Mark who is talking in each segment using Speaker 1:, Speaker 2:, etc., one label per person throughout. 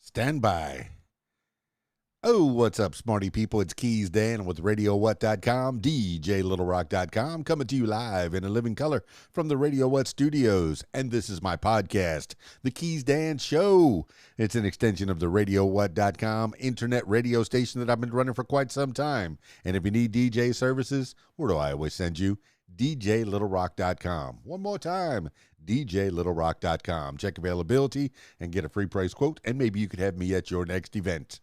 Speaker 1: Stand by. Oh, what's up, smarty people? It's KeysDAN with RadioWhat.com, DJLittleRock.com, coming to you live in a living color from the Radio What studios. And this is my podcast, The KeysDAN Show. It's an extension of the RadioWhat.com internet radio station that I've been running for quite some time. And if you need DJ services, where do I always send you? DJLittleRock.com. One more time, DJLittleRock.com. Check availability and get a free price quote, and maybe you could have me at your next event.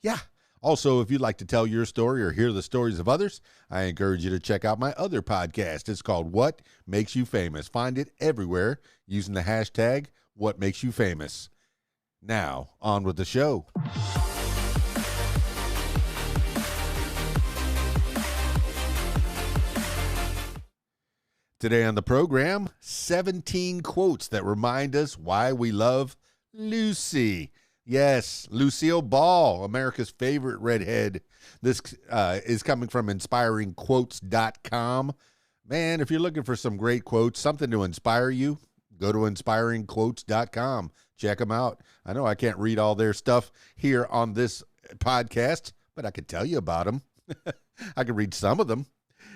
Speaker 1: Yeah. Also, if you'd like to tell your story or hear the stories of others, I encourage you to check out my other podcast. It's called What Makes You Famous. Find it everywhere using the hashtag What Makes You Famous. Now, on with the show. Today on the program, 17 quotes that remind us why we love Lucy. Yes, Lucille Ball, America's favorite redhead. This is coming from inspiringquotes.com. Man, if you're looking for some great quotes, something to inspire you, go to inspiringquotes.com. Check them out. I know I can't read all their stuff here on this podcast, but I could tell you about them. I could read some of them.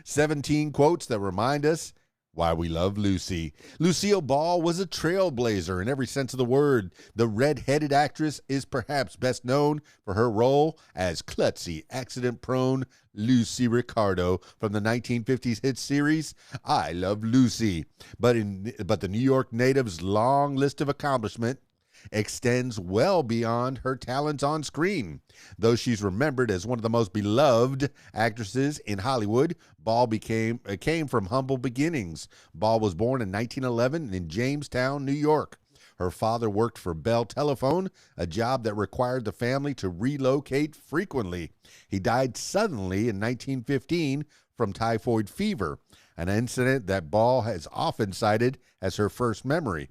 Speaker 1: 17 quotes that remind us why we love Lucy. Lucille Ball was a trailblazer in every sense of the word. The red-headed actress is perhaps best known for her role as klutzy, accident-prone Lucy Ricardo from the 1950s hit series, I Love Lucy. But the New York native's long list of accomplishment extends well beyond her talents on screen. Though she's remembered as one of the most beloved actresses in Hollywood, Ball came from humble beginnings. Ball was born in 1911 in Jamestown, New York. Her father worked for Bell Telephone, a job that required the family to relocate frequently. He died suddenly in 1915 from typhoid fever, an incident that Ball has often cited as her first memory.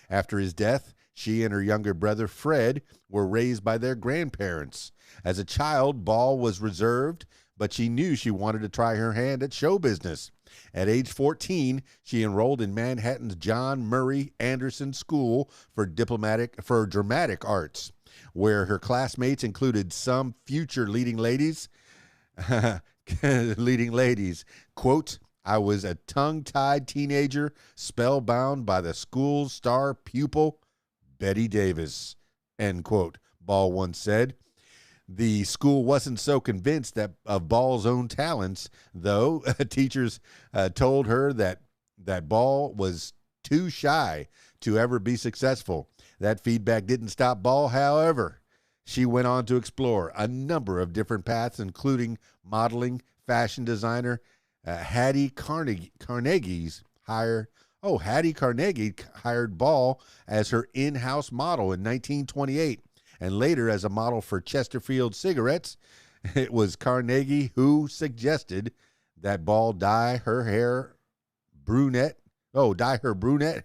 Speaker 1: After his death, she and her younger brother, Fred, were raised by their grandparents. As a child, Ball was reserved, but she knew she wanted to try her hand at show business. At age 14, she enrolled in Manhattan's John Murray Anderson School for Dramatic Arts, where her classmates included some future leading ladies. Quote, I was a tongue-tied teenager, spellbound by the school's star pupil, Betty Davis, end quote, Ball once said. The school wasn't so convinced of Ball's own talents, though. Teachers told her that Ball was too shy to ever be successful. That feedback didn't stop Ball, however. She went on to explore a number of different paths, including modeling, fashion designer. Hattie Carnegie hired Ball as her in-house model in 1928, and later as a model for Chesterfield cigarettes. It was Carnegie who suggested that Ball dye her brunette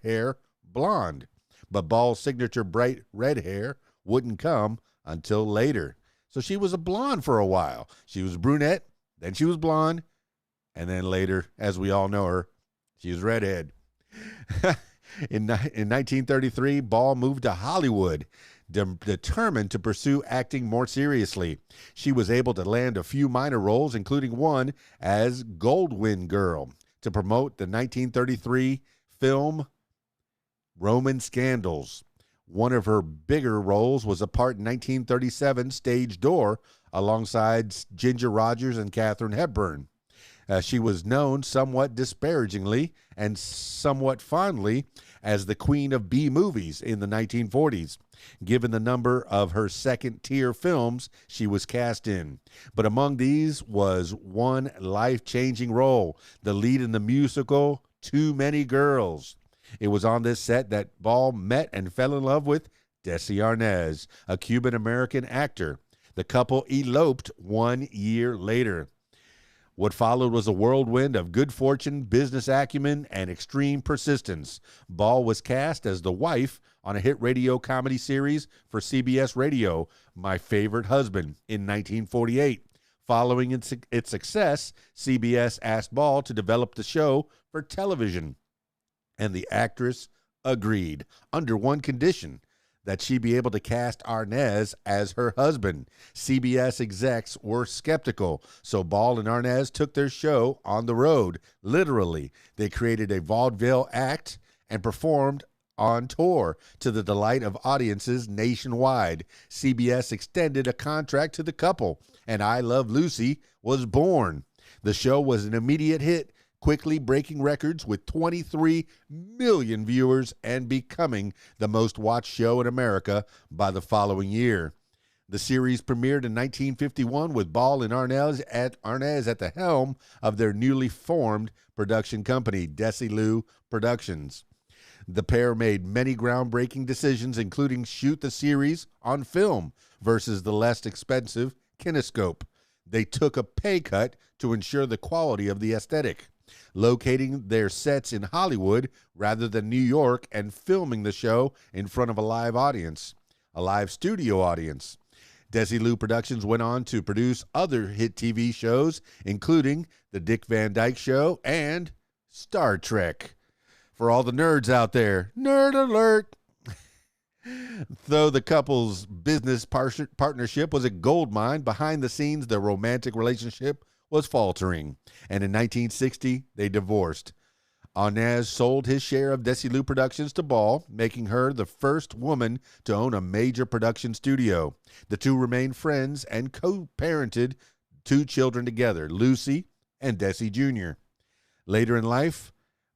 Speaker 1: hair blonde. But Ball's signature bright red hair wouldn't come until later. So she was a blonde for a while. She was brunette, then she was blonde, and then later, as we all know her, she was redhead. In 1933, Ball moved to Hollywood, determined to pursue acting more seriously. She was able to land a few minor roles, including one as Goldwyn Girl, to promote the 1933 film Roman Scandals. One of her bigger roles was a part in 1937 Stage Door alongside Ginger Rogers and Katharine Hepburn. She was known somewhat disparagingly and somewhat fondly as the Queen of B movies in the 1940s, given the number of her second-tier films she was cast in. But among these was one life-changing role, the lead in the musical Too Many Girls. It was on this set that Ball met and fell in love with Desi Arnaz, a Cuban-American actor. The couple eloped 1 year later. What followed was a whirlwind of good fortune, business acumen, and extreme persistence. Ball was cast as the wife on a hit radio comedy series for CBS Radio, My Favorite Husband, in 1948. Following its success, CBS asked Ball to develop the show for television, and the actress agreed under one condition: that she'd be able to cast Arnaz as her husband. CBS execs were skeptical, so Ball and Arnaz took their show on the road. Literally, they created a vaudeville act and performed on tour to the delight of audiences nationwide. CBS extended a contract to the couple, and I Love Lucy was born. The show was an immediate hit, quickly breaking records with 23 million viewers and becoming the most watched show in America by the following year. The series premiered in 1951 with Ball and Arnaz at the helm of their newly formed production company, Desilu Productions. The pair made many groundbreaking decisions, including shoot the series on film versus the less expensive kinescope. They took a pay cut to ensure the quality of the aesthetic, locating their sets in Hollywood rather than New York and filming the show in front of a live studio audience. Desilu Productions went on to produce other hit TV shows, including The Dick Van Dyke Show and Star Trek. For all the nerds out there, nerd alert! Though the couple's business partnership was a goldmine, behind the scenes, their romantic relationship was faltering, and in 1960, they divorced. Arnaz sold his share of Desilu Productions to Ball, making her the first woman to own a major production studio. The two remained friends and co-parented 2 children together, Lucy and Desi Jr. Later in life,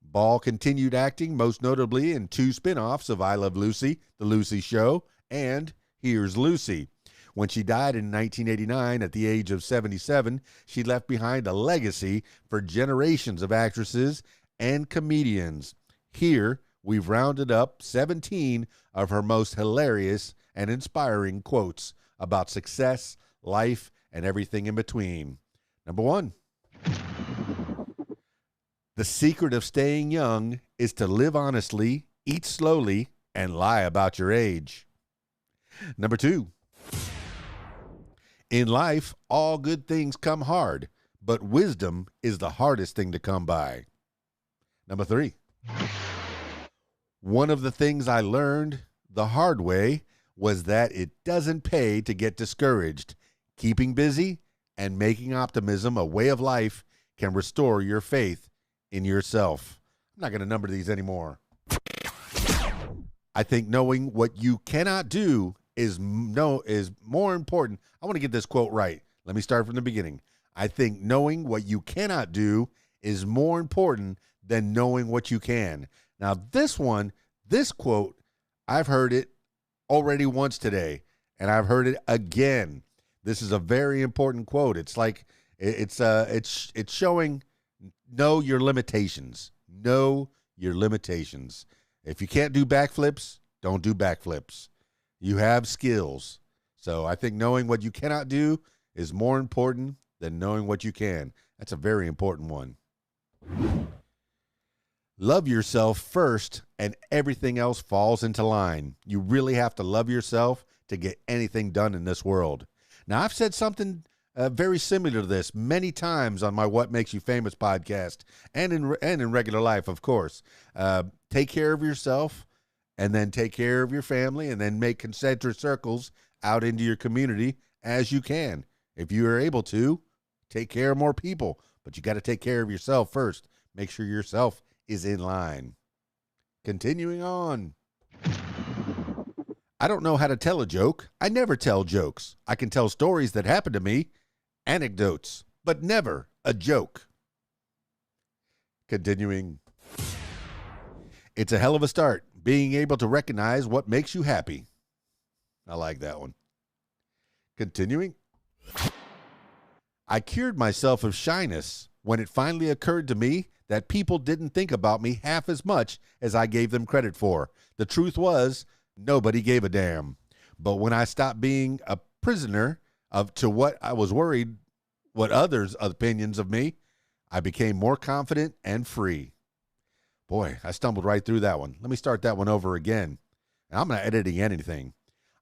Speaker 1: Ball continued acting, most notably in 2 spin-offs of I Love Lucy, The Lucy Show, and Here's Lucy. When she died in 1989 at the age of 77, she left behind a legacy for generations of actresses and comedians. Here, we've rounded up 17 of her most hilarious and inspiring quotes about success, life, and everything in between. Number 1. The secret of staying young is to live honestly, eat slowly, and lie about your age. Number 2. In life, all good things come hard, but wisdom is the hardest thing to come by. Number 3. One of the things I learned the hard way was that it doesn't pay to get discouraged. Keeping busy and making optimism a way of life can restore your faith in yourself. I'm not going to number these anymore. I think knowing what you cannot do is more important. I want to get this quote right. Let me start from the beginning. I think knowing what you cannot do is more important than knowing what you can. Now, this quote, I've heard it already once today, and I've heard it again. This is a very important quote. It's like it's showing know your limitations. Know your limitations. If you can't do backflips, don't do backflips. You have skills. So I think knowing what you cannot do is more important than knowing what you can. That's a very important one. Love yourself first, and everything else falls into line. You really have to love yourself to get anything done in this world. Now, I've said something very similar to this many times on my What Makes You Famous podcast and in regular life, of course. Take care of yourself, and then take care of your family, and then make concentric circles out into your community as you can. If you are able to, take care of more people, but you got to take care of yourself first. Make sure yourself is in line. Continuing on. I don't know how to tell a joke. I never tell jokes. I can tell stories that happened to me, anecdotes, but never a joke. Continuing. It's a hell of a start, being able to recognize what makes you happy. I like that one. Continuing. I cured myself of shyness when it finally occurred to me that people didn't think about me half as much as I gave them credit for. The truth was, nobody gave a damn. But when I stopped being a prisoner to what I was worried, what others' opinions of me, I became more confident and free. Boy, I stumbled right through that one. Let me start that one over again. And I'm not editing anything.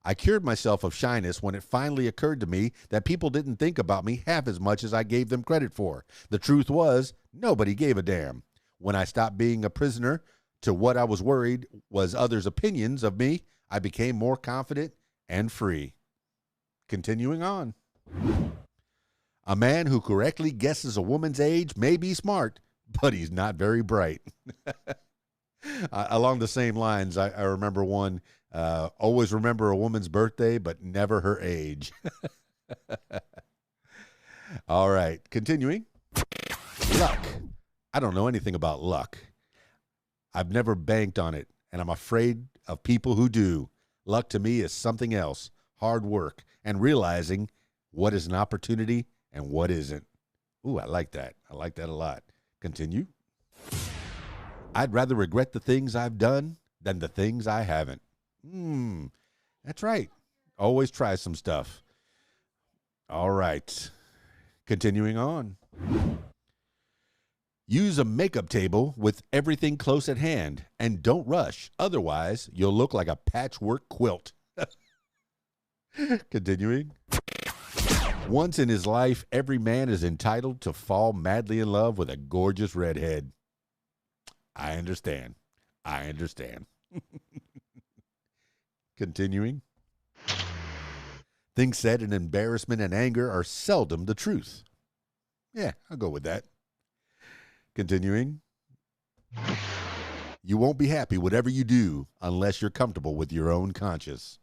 Speaker 1: I cured myself of shyness when it finally occurred to me that people didn't think about me half as much as I gave them credit for. The truth was, nobody gave a damn. When I stopped being a prisoner to what I was worried was others' opinions of me, I became more confident and free. Continuing on. A man who correctly guesses a woman's age may be smart, but he's not very bright. Along the same lines, I remember one, always remember a woman's birthday, but never her age. All right, continuing. Luck. I don't know anything about luck. I've never banked on it, and I'm afraid of people who do. Luck to me is something else, hard work, and realizing what is an opportunity and what isn't. Ooh, I like that. I like that a lot. Continue. I'd rather regret the things I've done than the things I haven't. That's right. Always try some stuff. All right. Continuing on. Use a makeup table with everything close at hand and don't rush. Otherwise, you'll look like a patchwork quilt. Continuing. Once in his life, every man is entitled to fall madly in love with a gorgeous redhead. I understand. I understand. Continuing. Things said in embarrassment and anger are seldom the truth. Yeah, I'll go with that. Continuing. You won't be happy whatever you do unless you're comfortable with your own conscience.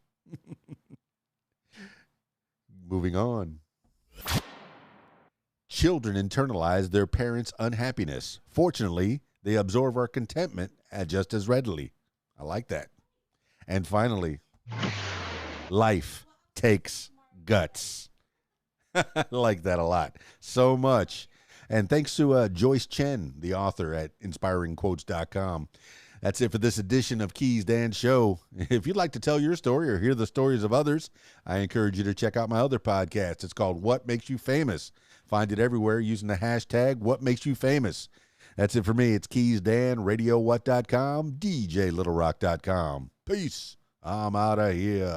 Speaker 1: Moving on. Children internalize their parents' unhappiness. Fortunately, they absorb our contentment just as readily. I like that. And finally, life takes guts. I like that a lot. So much. And thanks to Joyce Chen, the author at inspiringquotes.com. That's it for this edition of KeysDAN Show. If you'd like to tell your story or hear the stories of others, I encourage you to check out my other podcast. It's called What Makes You Famous. Find it everywhere using the hashtag WhatMakesYouFamous. That's it for me. It's KeysDAN, RadioWhat.com, DJLittleRock.com. Peace. I'm out of here.